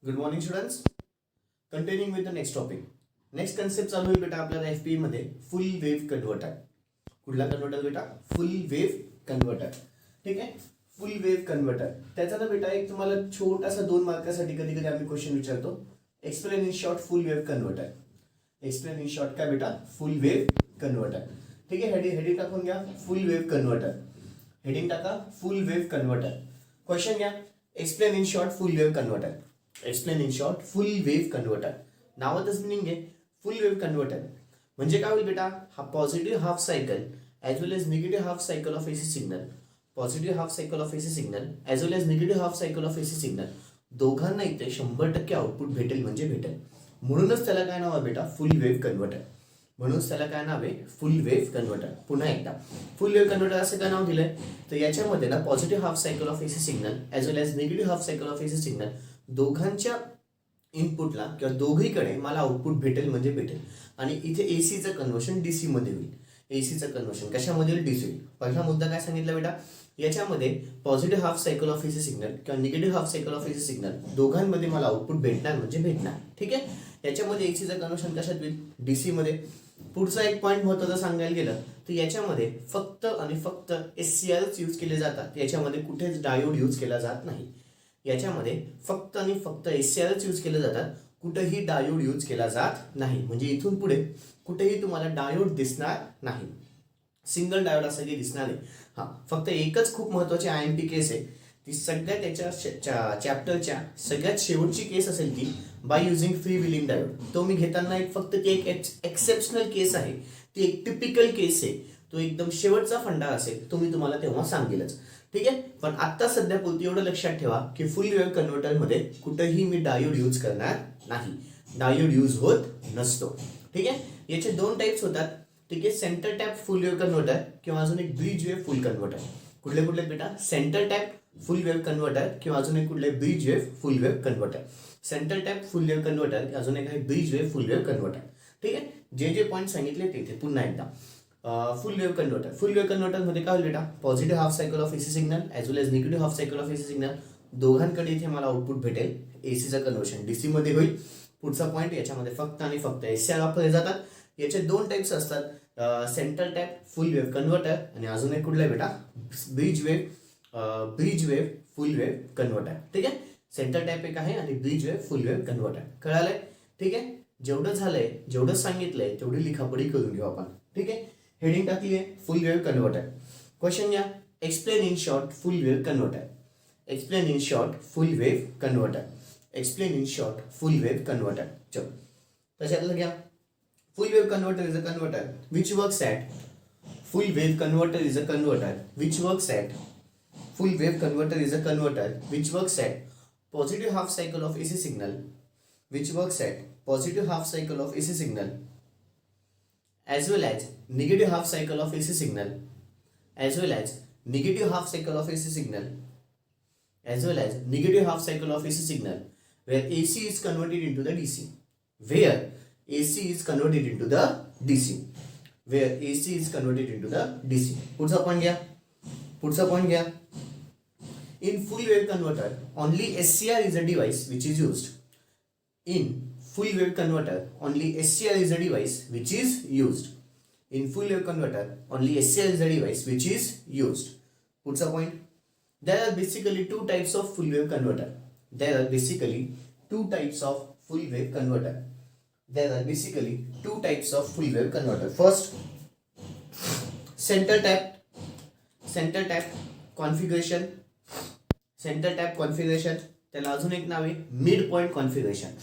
Good morning students. Continuing with the next topic. Next concept चालू होईल बेटा आपल्याला एफपी मध्ये फुल वेव्ह कन्व्हर्टर. कुठला कन्व्हर्टर बेटा? फुल वेव्ह कन्व्हर्टर. ठीक आहे, फुल वेव्ह कन्व्हर्टर. त्याचा ना बेटा एक तुम्हाला छोटासा 2 मार्कासाठी कधी कधी आम्ही क्वेश्चन विचारतो. Explain in short full wave converter. Explain in short काय बेटा? फुल वेव्ह कन्व्हर्टर. ठीक आहे, हेडिंग टाकून घ्या फुल वेव्ह कन्व्हर्टर. हेडिंग टाका फुल वेव्ह कन्व्हर्टर. क्वेश्चन घ्या explain in short full wave converter. Explain in short full wave converter. नावातच meaning आहे फुल वेव्ह कन्व्हर्टर. म्हणजे काय होईल बेटा? हा positive half cycle as well as negative half cycle of AC signal. Positive half cycle of AC signal as well as negative half cycle of AC signal दोघांना इथे 100% output भेटेल म्हणजे भेटेल. म्हणूनच त्याला काय नाव आहे बेटा? फुल वेव्ह कन्व्हर्टर. म्हणूनच त्याला काय नाव आहे? Full wave converter. पुन्हा एकदा फुल वेव्ह कन्व्हर्टर असं काय नाव दिलंय? तर याच्यामध्ये ना positive half cycle of AC signal as well as negative half cycle of AC signal दोघांच्या इनपुटला किंवा दोघीकडे मला आउटपुट भेटेल म्हणजे भेटेल. आणि इथे एसीचं कन्व्हर्शन डीसी मध्ये होईल. एसीचं कन्व्हर्शन कशामध्ये होईल? डीसी. पहिला मुद्दा काय सांगितला बेटा? याच्यामध्ये positive half cycle of AC signal किंवा negative half cycle of AC signal दोघांमध्ये मला आउटपुट भेटणार म्हणजे भेटणार. ठीक आहे, याच्यामध्ये एसीचं कन्व्हर्शन कशात होईल? डीसी मध्ये. पुढचा एक पॉईंट महत्त्वाचा सांगायला गेलं तर याच्यामध्ये फक्त आणि फक्त एससीआरच यूज केले जातात. याच्यामध्ये कुठेच डायोड यूज केला जात नाही. याच्यामध्ये फक्त आणि फक्त एससीआरच यूज केले जातात. कुठेही डायोड यूज केला जात नाही. म्हणजे इथून पुढे कुठेही तुम्हाला डायोड दिसणार नाही. सिंगल डायोड असं काही दिसणार नाही. हा फक्त एकच खूप महत्वाची आयएमपी केस आहे. ती सगळ्यात त्याच्या चॅप्टरच्या सगळ्यात शेवटची केस असेल ती by using free willing diode. तो मी घेताना एक फक्त ती एक एक्सेप्शनल केस आहे. ती एक टिपिकल केस आहे. तो एकदम शेवटचा फंडा असेल तो मी तुम्हाला तेव्हा सांगेलच. ठीक आहे, पण आता सध्या पुरती एवढं लक्षात ठेवा की फुल वेव्ह कन्व्हर्टर मध्ये कुठेही मी डायोड यूज करणार नाही. डायोड यूज होत नसतो. ठीक आहे, याचे 2 टाइप्स होतात. ठीक आहे, centre tap full wave converter किंवा अजून एक ब्रिज वेव्ह फुल कन्व्हर्टर. कुठले कुठले बेटा? Centre tap full wave converter किंवा अजून एक कुठले? Bridge wave full wave converter. Centre tap full wave converter अजून एक आहे bridge wave full wave converter. ठीक आहे, जे जे पॉईंट सांगितले तिथे पुन्हा एकदा full wave converter. Full wave converter मध्ये काय होईल बेटा? Positive half cycle of AC signal as well as negative half cycle of AC signal दोघांकडे इथे मला आउटपुट भेटेल. एसीचं कन्व्हर्शन डीसी मध्ये होईल. पुढचा पॉईंट याच्यामध्ये फक्त आणि फक्त एससीआर वापरले जातात. याचे 2 टाइप्स असतात, centre tap full wave converter आणि अजून एक कुठला बेटा? Bridge wave full wave converter. ठीक आहे, सेंटर टॅप एक आहे आणि bridge wave full wave converter. कळालंय? ठीक आहे, जेवढं झालंय जेवढं सांगितलंय तेवढी लिखापडी करून घेऊ आपण. ठीक आहे, हेडिंग टाकली आहे फुल वेव्ह कन्व्हर्टर. क्वेश्चन घ्या explain in short full wave converter. Explain in short full wave converter. Explain in short full wave converter. चलो त्याच्यातलं घ्या. Full wave converter is a converter which works at full wave converter is a converter which works at full wave converter is a converter which works at positive half cycle of AC signal which works at positive half cycle of AC signal as well as negative half cycle of AC signal as well as negative half cycle of AC signal as well as negative half cycle of AC signal where AC is converted into the DC where AC is converted into the DC where AC is converted into the DC. पुढचा point घ्या. In full wave converter only SCR is a device which is used. In full wave converter only SCR is a device which is used. In full wave converter only SCR is a device which is used. पुढचा point. There are basically 2 types of full wave converter. There are basically 2 types of full wave converter. There are basically 2 types of full wave converter. First, center tap configuration. Center tap configuration. त्याला अजून एक नाव आहे mid point configuration.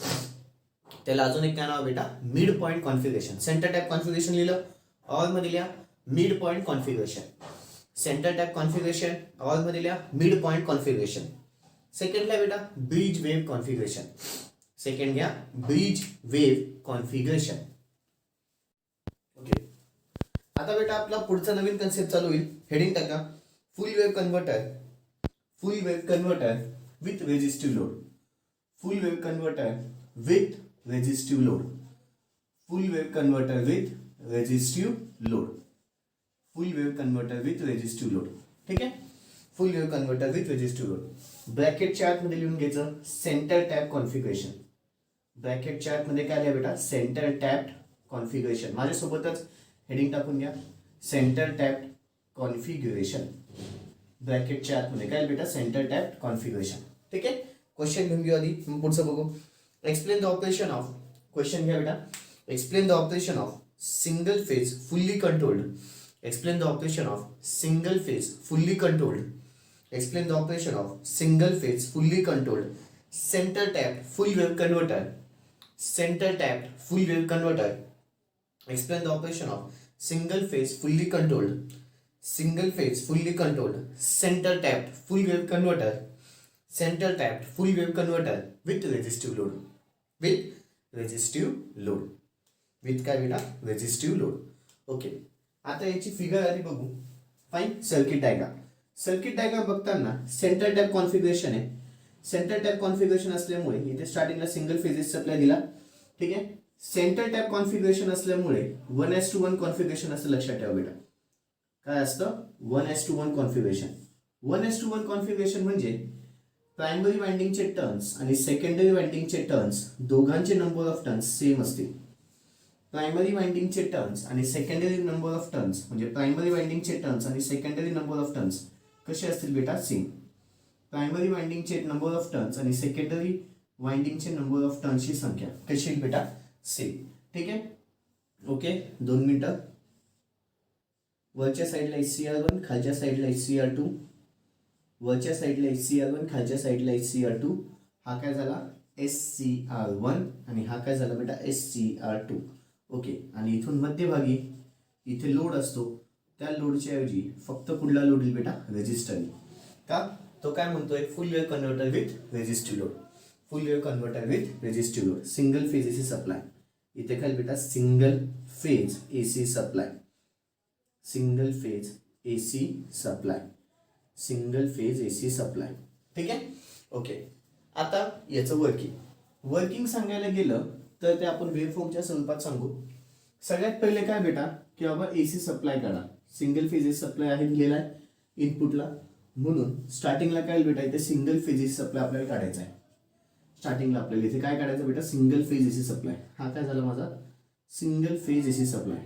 त्याला अजून एक काय नाव बेटा? Mid point configuration. Centre tap configuration लिहिलं ऑल मध्ये लिहा mid point configuration. Centre tap configuration all मध्ये लिहा मिड पॉइंट कॉन्फिगरेशन. सेकंडला बेटा ब्रिज वेव्ह कॉन्फिगरेशन. सेकंड घ्या ब्रिज वेव्ह कॉन्फिगरेशन. ओके, आता बेटा आपला पुढचा नवीन कन्सेप्ट चालू होईल. हेडिंग टाका full wave converter. Full wave converter with resistive load. Full wave converter with resistive load. Full wave converter with resistive load. Full wave converter with resistive load. ठीक आहे, full wave converter with resistive load. ब्रॅकेटच्या आतमध्ये लिहून घ्यायचं centre tap configuration. ब्रॅकेटच्या आतमध्ये काय लिहा बेटा, सेंटर टॅप कॉन्फिगरेशन. माझ्यासोबतच हेडिंग टाकून घ्या, सेंटर टॅप कॉन्फिगरेशन. ब्रॅकेटच्या आतमध्ये काय बेटा, सेंटर टॅप कॉन्फिगरेशन. ठीक आहे. क्वेश्चन घेऊन घेऊ आधी, मग पुढचं बघू. Explain the operation of, question घ्या बेटा, explain the operation of single phase fully controlled. Explain the operation of single phase fully controlled. Explain the operation of single phase fully controlled centre tap full wave converter. Centre tap full wave converter. Explain the operation of single phase fully controlled. Single phase fully controlled centre tap full wave converter. Centre tap full wave converter with resistive load. With resistive load. With काय बेटा, resistive load. Okay. आता याची figure आधी बघू. Fine. Circuit diagram. Circuit diagram बघताना centre tap configuration आहे. Centre tap configuration असल्यामुळे इथे स्टार्टिंगला सिंगल फेजेस सप्लाय दिला. ठीक आहे. सेंटर टॅप कॉन्फिगरेशन असल्यामुळे 1:1 कॉन्फिगरेशन असं लक्षात ठेवा बेटा. काय असतं, 1:1 कॉन्फिगरेशन. 1:1 कॉन्फिगरेशन म्हणजे प्रायमरी वाइंडिंगचे टर्न्स आणि सेकंडरी वाइंडिंगचे टर्न्स दोघांचे नंबर ऑफ टर्न्स सेम असतील. प्रायमरी वाइंडिंगचे टर्न्स आणि सेकंडरी नंबर ऑफ टर्न्स म्हणजे प्रायमरी वाइंडिंगचे टर्न्स आणि सेकंडरी नंबर ऑफ टर्न्स कसे असतील बेटा, सेम. प्रायमरी वाइंडिंगचे नंबर ऑफ टर्न्स आणि सेकंडरी वाइंडिंगचे नंबर ऑफ टर्न्सची संख्या कशी येईल बेटा, सेम. ठीक आहे. ओके. 2 मिनिटं. वरच्या साईडला HCR1, खालच्या साईडला HCR2. वरच्या साईडला HCR1, खालच्या साईडला HCR2. हा काय झाला, SCR1 आणि हा काय झाला बेटा, SCR2. ओके. आणि इथून मध्यभागी इथे लोड असतो, त्या लोडच्या ऐवजी फक्त कुठला लोड येईल बेटा, रेजिस्टरने. का, तो काय म्हणतोय, फुल wave converter with resistive load. Full wave converter with resistive load. Single phase AC supply. इथे काय बेटा, single phase AC supply. Single phase AC supply. Single phase AC supply. ठीक आहे. ओके. आता याचं वर्किंग सांगायला गेलं तर ते आपण वेव्हफॉर्मच्या स्वरूपात सांगू. सगळ्यात पहिले काय बेटा, की बाबा AC सप्लाय काढा. सिंगल फेज AC सप्लाय आहे दिलेला आहे इनपुटला, म्हणून स्टार्टिंगला काय बेटा, इथे सिंगल फेज AC सप्लाय आपल्याला काढायचा आहे. स्टार्टिंगला आपल्याला इथे काय काढायचं बेटा, सिंगल फेज AC सप्लाय. हा काय झाला माझा, single phase AC supply.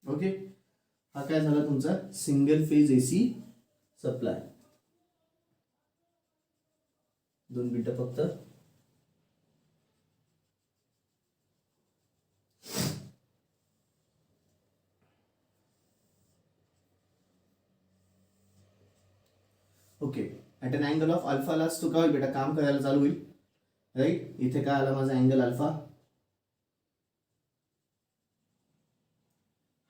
Okay. हा काय झाला तुमचा, सिंगल फेज AC सप्लाय. 2 मिनिटं फक्त. Okay. At an angle of अल्फालाच तो काय होईल बेटा, काम करायला चालू होईल. राईट. इथे काय आला माझा अँगल अल्फा.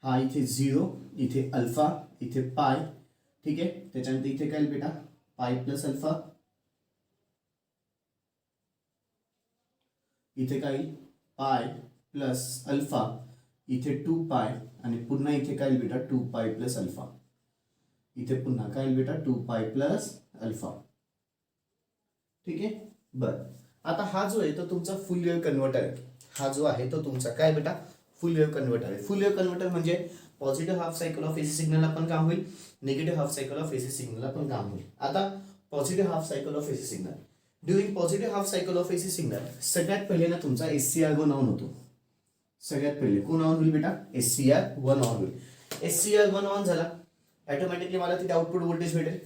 हा इथे 0, इथे अल्फा, इथे पाय. ठीक आहे. त्याच्यानंतर इथे काय बेटा, पाय प्लस अल्फा. इथे काय, पाय प्लस अल्फा. इथे 2 पाय आणि पुन्हा इथे काय बेटा, 2 पाय प्लस अल्फा. इथे पुन्हा काय बेटा, 2 पाय प्लस अल्फा. ठीक आहे. बरं. आता हा जो आहे तो तुमचा फुल वेव्ह कन्व्हर्टर आहे. हा जो आहे तो तुमचा काय बेटा, फुल वेव्ह कन्व्हर्टर आहे. फुल वेव्ह कन्व्हर्टर म्हणजे positive half cycle of AC सिग्नलला पण काम होईल, negative half cycle of AC सिग्नलला पण काम होईल. आता positive half cycle of AC signal. During positive half cycle of AC signal सगळ्यात पहिले ना तुमचा SCR1 ऑन होतो. सगळ्यात पहिले कोण ऑन होईल बेटा, SCR1 ऑन होईल. SCR1 ऑन झाला, ऑटोमॅटिकली मला तिथे आउटपुट व्होल्टेज भेटेल.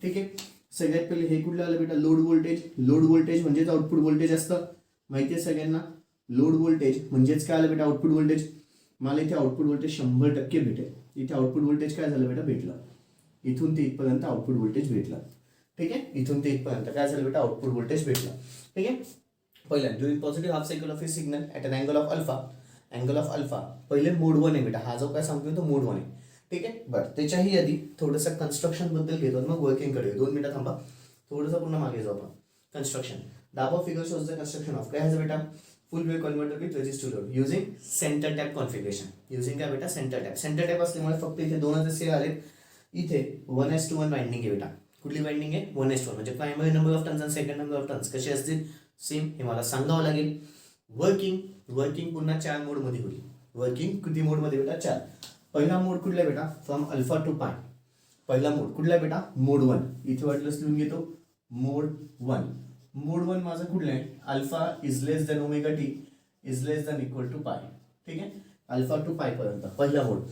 ठीक आहे. सगळ्यात पहिले हे कुठलं आलं बेटा, लोड व्होल्टेज. लोड व्होल्टेज म्हणजेच आउटपुट व्होल्टेज असतं, माहिती आहे सगळ्यांना. लोड व्होल्टेज म्हणजेच काय आलं बेटा, आउटपुट व्होल्टेज. मला इथे आउटपुट व्होल्टेज 100% भेटेल. इथे आउटपुट व्होल्टेज काय झालं बेटा, भेटलं. इथून ते इथपर्यंत आउटपुट व्होल्टेज भेटलं. ठीक आहे. इथून ते इथपर्यंत काय झालं बेटा, आउटपुट व्होल्टेज भेटलं. ठीक आहे. पहिला during positive half cycle of A signal at an angle of alpha. Angle of alpha पहिले मोड 1 आहे बेटा. हा जो काय सांगतोय तो मोड 1 आहे. ठीक आहे. बरं. त्याच्याही आधी थोडंसं कन्स्ट्रक्शन बद्दल घेतो, मग वर्किंग कडे. 2 मिनिटं थांबा, थोडंसं पुन्हा मागे जाऊ आपण. कन्स्ट्रक्शन. दाबा figure shows the construction of काय आहे बेटा, फुल wave converter with resistive load using centre tap configuration. Using काय बेटा, सेंटर टॅप. सेंटर टॅप असल्यामुळे फक्त इथे 2च SC आले. इथे 1:1 वाइंडिंग आहे बेटा. कुठली वाइंडिंग आहे, 1:1. म्हणजे प्रायमरी नंबर ऑफ टर्न्स आणि सेकंड नंबर ऑफ टर्न्स कसे असतील, सेम. हे मला सांगावं लागेल. वर्किंग पुन्हा 4 मोडमध्ये होईल. वर्किंग किती मोडमध्ये बेटा 4. पहिला मोड कुठला बेटा फ्रॉम अल्फा टू पाय. पहिला मोड कुठला बेटा मोड 1. इथे वाटलंच लिहून घेतो मोड 1. मोड 1 माझा कुठला आहे alpha is less than omega t is less than equal to pi. ठीक आहे अल्फा टू पाय पर्यंत पहिला mode.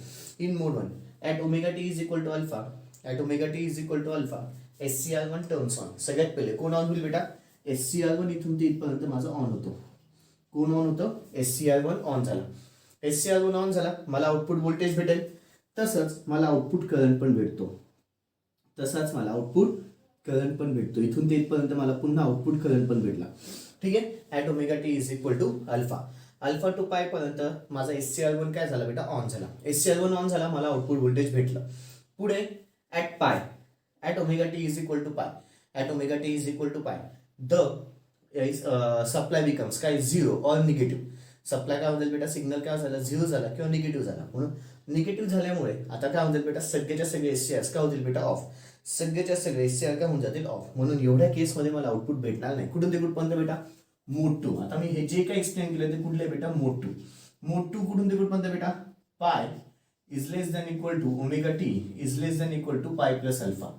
In mode 1 at omega t is equal to alpha at omega t is equal to alpha SCR1 turns on. सगळ्यात पहिले कोण on होईल बेटा SCR1 इथून ते इथपर्यंत माझं ऑन होतो. कोण ऑन होतं SCR1 ऑन झाला. SCR1 ऑन झाला मला आउटपुट व्होल्टेज भेटेल. तसंच मला आउटपुट करंट पण भेटतो. इथून ते इथपर्यंत मला पुन्हा आउटपुट करंट पण भेटला. ठीक आहे at omega t is equal to alpha to pi पर्यंत माझा SCR1 काय झाला बेटा ऑन झाला. SCR1 ऑन झाला मला आउटपुट व्होल्टेज भेटलं. पुढे at pi at omega t is equal to pi the supply becomes काय 0 और निगेटिव्ह. सप्लाय काय होईल बेटा सिग्नल काय झाला 0 झाला किंवा निगेटिव्ह झाला. म्हणून निगेटिव्ह झाल्यामुळे आता काय होईल बेटा सगळेच्या सगळे SCR काय होतील बेटा ऑफ. सगळेच्या सगळे SCR काय होऊन जातील ऑफ. म्हणून एवढ्या केसमध्ये मला आउटपुट भेटणार नाही. कुठून ते कुठपर्यंत बेटा मोड 2. आता मी हे जे काही एक्सप्लेन केलं ते कुठले बेटा मोड 2. मोड 2 कुठून ते कुठपर्यंत बेटा pi is less than equal to omega t is less than equal to pi plus alpha.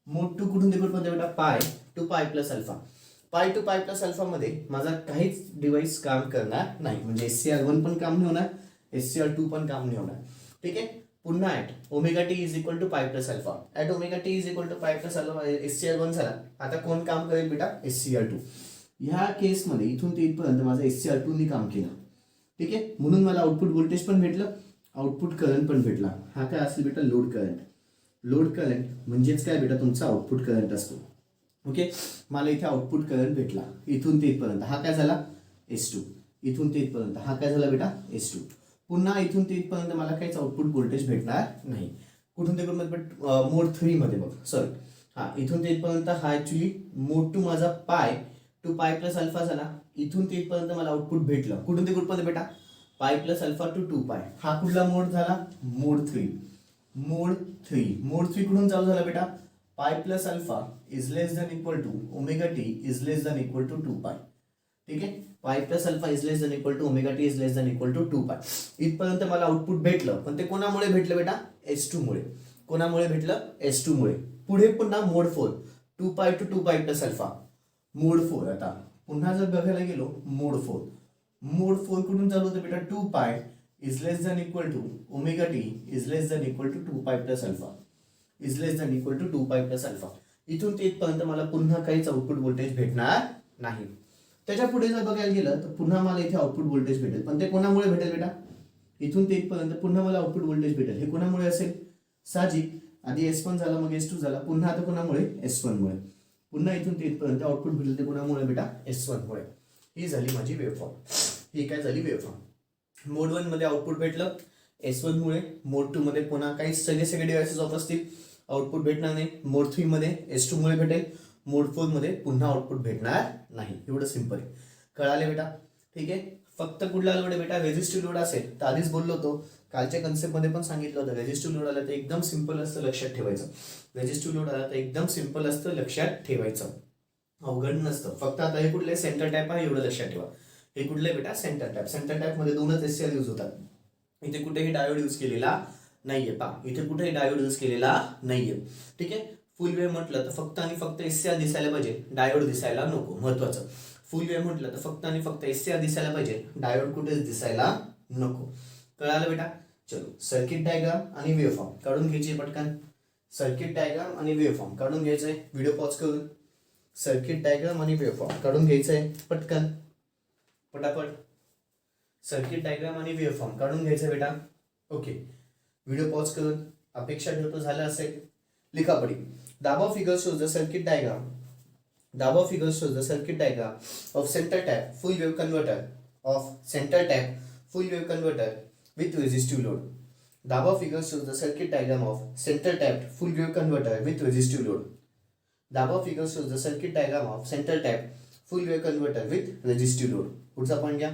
Mode 2 कुठून ते कुठपर्यंत बेटा pi to pi plus alpha. Pi to pi plus alpha मध्ये माझा काहीच डिव्हाइस काम करणार नाही. म्हणजे SCR1 पण काम नाही होणार SCR2 पण काम नाही होणार. ठीक आहे पुन्हा at omega t is equal to pi plus alpha at omega t is equal to pi plus alpha SCR1 झाला. आता कोण काम करेल बेटा SCR2. ह्या केसमध्ये इथून ते इथपर्यंत माझा SCR2 ने काम केलं. ठीक आहे म्हणून मला आउटपुट व्होल्टेज पण भेटलं आउटपुट करंट पण भेटला. हा काय असेल बेटा लोड करंट. लोड करंट म्हणजेच काय बेटा तुमचा आउटपुट करंट असतो. ओके मला इथे आउटपुट करंट भेटला इथून ते इथपर्यंत. हा काय झाला S2. इथून ते इथपर्यंत हा काय झाला बेटा S2. पुन्हा इथून ते इथपर्यंत मला काहीच आउटपुट व्होल्टेज भेटणार नाही. कुठून ते कुठून मोड 3 मध्ये बघ सॉरी हा इथून ते इथपर्यंत हा ऍक्च्युली मोड 2 माझा पाय टू पाय प्लस अल्फा झाला. इथून ते इथपर्यंत मला आउटपुट भेटलं. कुठून ते कुठपर्यंत बेटा पाय प्लस अल्फा टू 2 पाय. हा कुठला मोड झाला मोड 3. मोड 3 कुठून चालू झाला बेटा pi plus alpha is less than equal to omega t is less than equal to 2 pi. ठीक आहे pi plus alpha is less than equal to omega t is less than equal to 2 pi. इथपर्यंत मला output भेटलं पण ते कोणामुळे भेटलं बेटा S2 मुळे. कोणामुळे भेटलं S2 मुळे. पुढे पुन्हा मोड 4 2 pi two 2 pi plus alpha. मोड 4 आता पुन्हा जर बघायला गेलो मोड 4 कुठून चालू होतं बेटा 2 pi is less than equal to omega t is less than equal to 2 pi plus alpha is less than equal to 2 pi plus alpha. इथून ते इथपर्यंत मला पुन्हा काहीच आउटपुट व्होल्टेज भेटणार नाही. त्याच्या पुढे जर बघायला गेलं तर पुन्हा मला इथे आउटपुट व्होल्टेज भेटेल पण ते कोणामुळे भेटेल बेटा इथून ते इथपर्यंत पुन्हा मला आउटपुट व्होल्टेज भेटेल. हे कोणामुळे असेल साहजिक आधी S1 झाला मग S2 झाला पुन्हा आता कोणामुळे S1 मुळे. पुन्हा इथून ते इथपर्यंत आउटपुट भेटेल ते कोणामुळे बेटा S1 मुळे. ही झाली माझी वेवफॉर्म. ही काय झाली वेवफॉर्म. मोड 1 मध्ये आउटपुट भेटलं S1 मुळे. मोड 2 मध्ये पुन्हा काही सगळे डिव्हाइसेस ऑफ असतील आउटपुट भेटणार नाही. मोड 3 मध्ये S2 मुळे भेटेल. मोड 4 मध्ये पुन्हा आउटपुट भेटणार नाही. एवढं सिंपल आहे. कळाले बेटा. ठीक आहे फक्त कुठला लोड आहे बेटा रेझिस्टिव्ह लोड असेल तर आधीच बोललो होतो कालच्या कन्सेप्ट मध्ये पण सांगितलं होतं रेझिस्टिव्ह लोड आला तर एकदम सिंपल असतं लक्षात ठेवायचं. रेझिस्टिव्ह लोड आला तर एकदम सिंपल असतं लक्षात ठेवायचं अवघड नसतं. फक्त आता हे कुठले सेंटर टाईप आहे एवढं लक्षात ठेवा. हे कुठले बेटा सेंटर टाईप. सेंटर टाईप मध्ये 2च SCR यूज होतात. इथे कुठेही डायोड यूज केलेला नाहीये. इथे कुठेही डायोड यूज केलेला नाहीये. ठीक आहे फुल वेव्ह म्हटलं तर फक्त आणि फक्त SCR दिसायला पाहिजे डायोड दिसायला नको. महत्वाचं फुल वेव्ह म्हटलं तर फक्त आणि फक्त SCR दिसायला पाहिजे डायोड कुठेच दिसायला नको. कळालं बेटा. चलो सर्किट डायग्राम आणि वेव्हफॉर्म काढून घ्यायची पटकन. सर्किट डायग्राम आणि वेव्हफॉर्म काढून घ्यायचंय व्हिडिओ पॉज करून. सर्किट डायग्राम आणि वेव्हफॉर्म काढून घ्यायचंय पटकन पटापट. सर्किट डायग्राम आणि वेव्हफॉर्म काढून घ्यायचंय बेटा. ओके व्हिडिओ पॉज करून अपेक्षा ठेवतो झालं असेल. लिखा पडी दाबा figure shows the circuit diagram. Daba figure shows the circuit diagram of center tap full wave converter with resistive load. Daba figure shows the circuit diagram of center tapped full wave converter with resistive load. Daba figure shows the circuit diagram of center tapped full wave converter with resistive load. पुढचा point घ्या.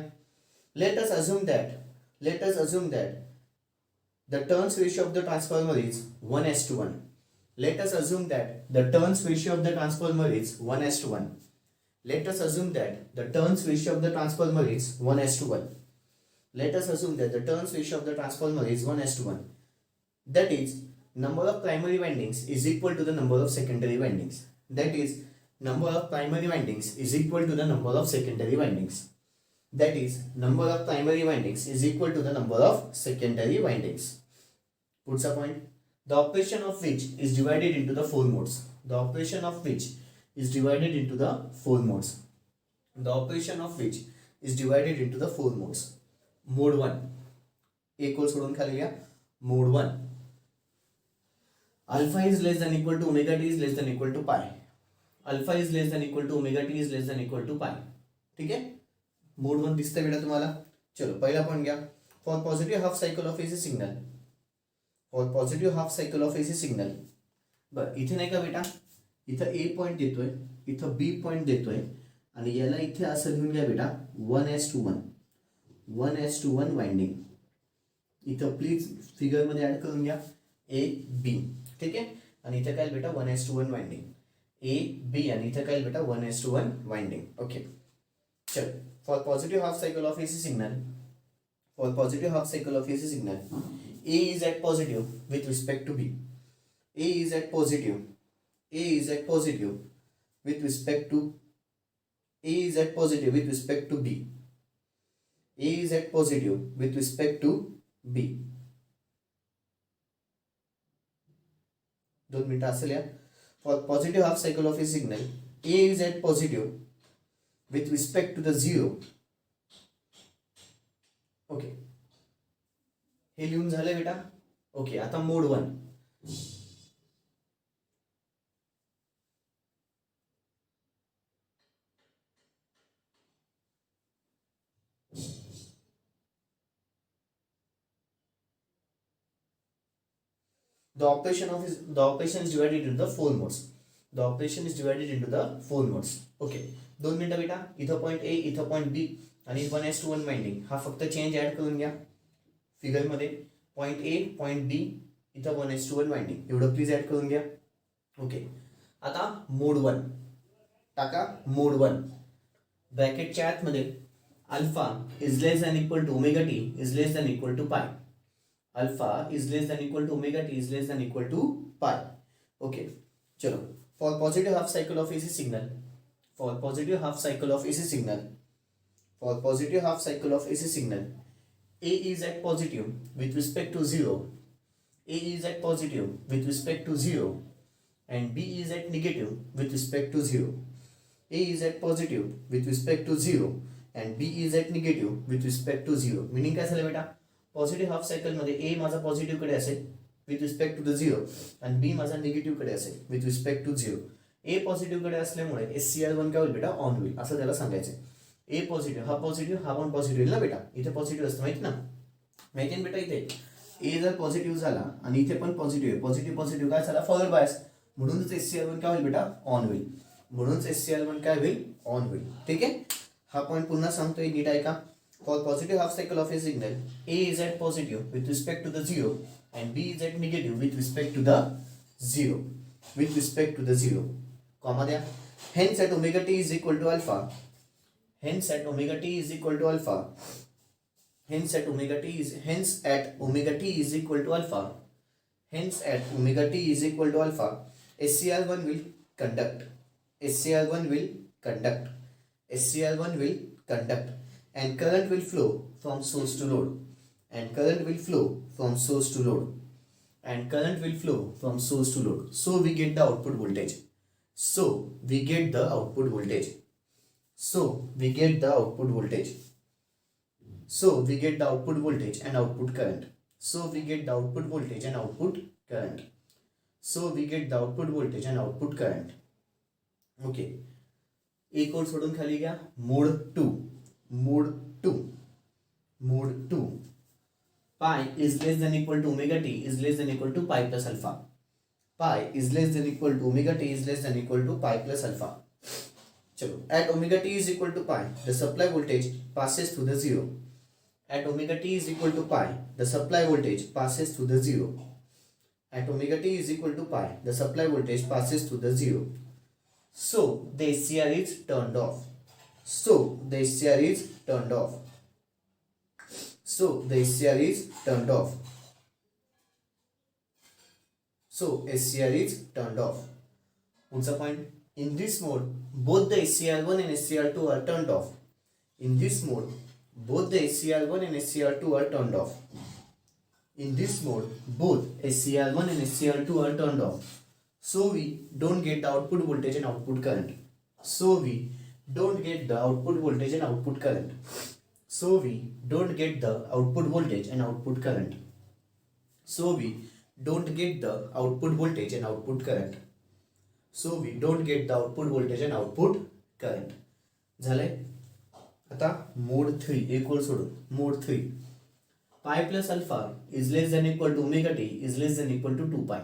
Let us assume that the turns ratio of the transformer is 1:1. Let us assume that the turns ratio of the transformer is 1:1. Let us assume that the turns ratio of the transformer is 1:1. Let us assume that the turns ratio of the transformer is 1:1. That is, number of primary windings is equal to the number of secondary windings. That is, number of primary windings is equal to the number of secondary windings. That is, number of primary windings is equal to the number of secondary windings. Puts a point. The operation of which is divided into the four modes. The operation of which is divided into the four modes. The operation of which is divided into the four modes. Mode 1. एक और सोडून खाली लिया. Mode 1. Alpha is less than equal to omega t is less than equal to pi. Alpha is less than equal to omega t is less than equal to pi. ठीक है. मोड 1 दिसतंय बेटा तुम्हाला. चलो पहिला पॉइंट घ्या. For positive half cycle of AC signal. For positive half cycle of AC signal. बर इथे नाही का बेटा, इथं ए पॉइंट देतोय, इथं बी पॉइंट देतोय आणि याला इथे असं लिहून घ्या बेटा 1:1. 1:1 वाइंडिंग. इथं प्लीज फिगर मध्ये ऍड करून घ्या ए बी. ठीक आहे. आणि इथे काय बेटा 1:1 वाइंडिंग. ए बी आणि इथे काय बेटा 1:1 वाइंडिंग. ओके. चल for positive half cycle of AC signal. For positive half cycle of AC signal A is at positive with respect to B. A is at positive. A is at positive with respect to. A is at positive with respect to B. A is at positive with respect to B. 2 मिनिटं असेल या. For positive half cycle of a signal, A is at positive with respect to the zero. Okay. हे लिहून झालं बेटा. Okay. आता मोड 1. The operation is divided into the four modes. The operation is divided into the four modes. Okay. 2 मिनिटं बेटा. इथं point A, इथं point बी आणि 1:1 वाइंडिंग. हा फक्त चेंज ऍड करून घ्या फिगर मध्ये. पॉइंट ए, पॉइंट बी, इथं 1:1 वाइंडिंग. एवढं प्लीज ऍड करून घ्या. ओके. आता मोड 1 टाका. मोड 1 ब्रॅकेटच्या आतमध्ये alpha is less than equal to omega t is less than equal to pi. Alpha is less than equal to omega t is less than equal to pi. Okay. चलो. For positive half cycle of AC signal. For positive half cycle of AC signal. For positive half cycle of AC signal. A is at positive with respect to 0. A is at positive with respect to 0 and B is at negative with respect to 0. A is at positive with respect to 0 and B is at negative with respect to 0. Meaning काय झालं बेटा, positive half cycle मध्ये A माझा positive कडे असेल with respect to the 0 and B माझा negative कडे असेल with respect to 0. A positive कडे असल्यामुळे SCR1 काय होईल बेटा, ऑन होईल असं त्याला सांगायचं. ए पॉझिटिव्ह, हा पॉझिटिव्ह, हा पण पॉझिटिव्ह ना बेटा. इथे पॉझिटिव्ह असतं माहिती ना, माहिती ना बेटा. इथे ए जर पॉझिटिव्ह झाला आणि इथे पण पॉझिटिव्ह आहे, पॉझिटिव्ह पॉझिटिव्ह काय झाला, फॉरवर्ड बायस. म्हणूनच SCR1 काय होईल बेटा, ऑन होईल. म्हणूनच SCR1 काय होईल, ऑन होईल. ठीक आहे. हा पॉईंट पुन्हा सांगतोय, नीट ऐका. For positive half cycle of A signal, A is at positive with respect to the 0 and B is at negative with respect to the 0. With respect to the 0. Comma द्या. Hence at omega t is equal to alpha. Hence at omega t is equal to alpha. Hence at omega t is equal to alpha. Hence at omega t is equal to alpha. SCR1 will conduct. SCR1 will conduct. SCR1 will conduct. And current will flow from source to load. And current will flow from source to load. And current will flow from source to load. So we get the output voltage. So we get the output voltage. So we get the output voltage. So we get the output voltage and output current. So we get the output voltage and output current. So we get the output voltage and output current. Okay. एक और सोडून खाली गया. Mode 2. Mode 2. Mode 2. Pi is less than equal to omega t is less than equal to pi plus alpha. Pi is less than equal to omega t is less than equal to pi plus alpha. चलो. At omega t is equal to pi, the supply voltage passes through the 0. At omega t is equal to pi, the supply voltage passes through the 0. At omega t is equal to pi, the supply voltage passes through the 0. So the SCR is turned off. So the SCR is turned off. So the SCR is turned off. So SCR is turned off. पुढचा point. In this mode, both the SCR1 and SCR2 are turned off. In this mode, both the SCR1 and SCR2 are turned off. In this mode, both SCR1 and SCR2 are turned off. So we don't get the output voltage and output current. So we don't get the output voltage and output current. So we don't get the output voltage and output current. So we don't get the output voltage and output current. So we don't get the output voltage and output current. झालंय. आता मोड 3 एक ओळ सोडून मोड 3 pi plus alpha is less than equal to omega t is less than equal to 2 pi.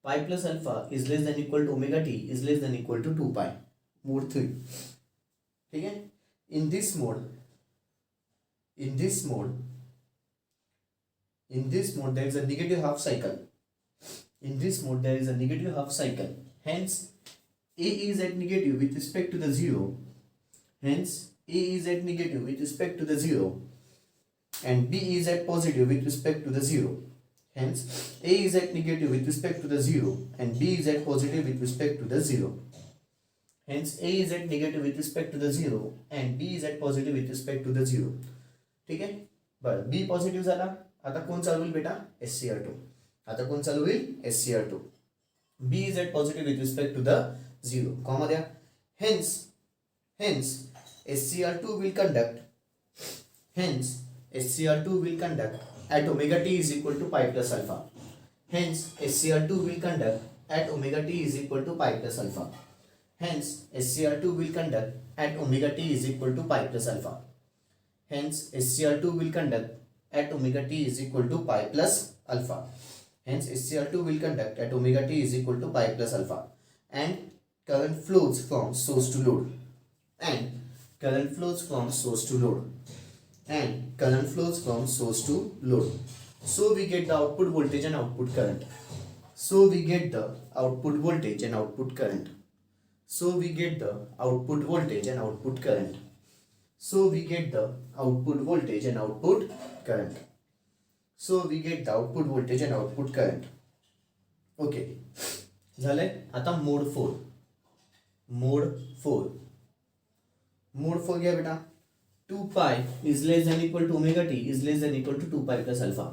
Pi plus alpha is less than equal to omega t is less than equal to 2 pi. मोड 3. ठीक है. In this mode there is a negative half cycle. In this mode there is a negative half cycle. Hence A is at negative with respect to the 0. Hence A is at negative with respect to the 0 and B is at positive with respect to the 0. Hence A is at negative with respect to the 0 and B is at positive with respect to the 0. Hence A is at negative with respect to the 0 and B is at positive with respect to the 0. ठीक है. बरं B positive झाला. आता कोण चालू होईल बेटा? SCR2. आता कोण चालू होईल? SCR2. B is at positive with respect to the 0. Comma द्या. Hence SCR2 will conduct at omega t is equal to pi plus alpha. Hence SCR2 will conduct at omega t is equal to pi plus alpha. Hence SCR2 will conduct at omega t is equal to pi plus alpha. Hence SCR2 will conduct at omega t is equal to pi plus alpha. Hence SCR2 will conduct at omega t is equal to pi plus alpha. And current flows from source to load. So we get the output voltage and output current. So we get the output voltage and output current. So we get the output voltage and output current. So we get the output voltage and output current. So we get the output voltage and output current. Okay. झालंय. आता मोड 4. मोड 4 घ्या बेटा. 2 pi is less than equal to omega t is less than equal to 2 pi plus alpha.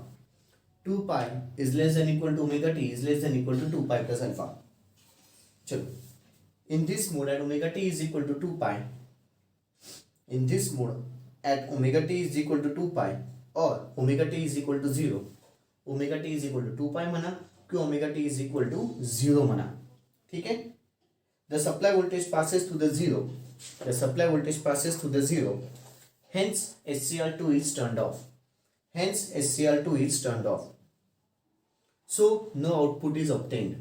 2 pi is less than equal to omega t is less than equal to 2 pi plus alpha. चलो. In this mode at omega t is equal to 2 pi. In this mode at omega t is equal to 2 pi or omega t is equal to 0. Omega t is equal to 2 pi म्हणा कि omega t is equal to 0 म्हणा. ठीक है. The supply voltage passes through the 0. The supply voltage passes through the 0. Hence SCR2 is turned off. So no output is obtained.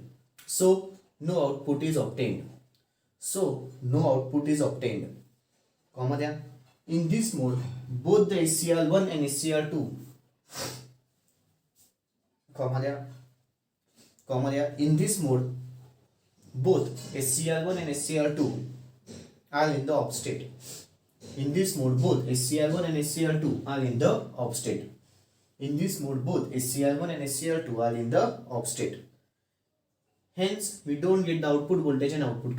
Comma there. In this mode, both the SCR1 and SCR2, comma there. In this mode, both SCR1 and SCR2 are in the off state. In this mode, both SCR1 and SCR2 are in the off state. In this mode, both SCR1 and SCR2 are in the off state. Hence, we don't get the output voltage and output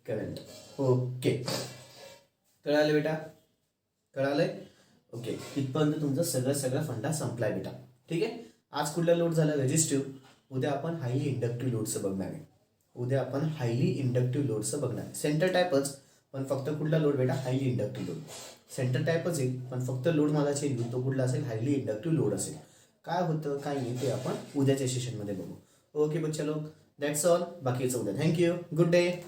current. Okay. कळालं बेटा? कळालंय? Okay. इथपर्यंत तुमचा सगळा फंडा संपलाय बेटा. ठीक आहे. आज कुठला लोड झाला? रेजिस्टिव्ह. उद्या आपण हायली इंडक्टिव्ह लोडचं बघणार आहे. सेंटर टाईपच पण फक्त कुठला लोड बेटा? Highly inductive load. सेंटर टाईपच येईल पण फक्त लोड मला चेंज होईल. तो कुठला असेल? हायली इंडक्टिव्ह लोड असेल. काय होतं काय नाही ते आपण उद्याच्या सेशनमध्ये बघू. ओके बच्चा लोक, दॅट्स ऑल. बाकीचं उद्या. थँक्यू. Good day.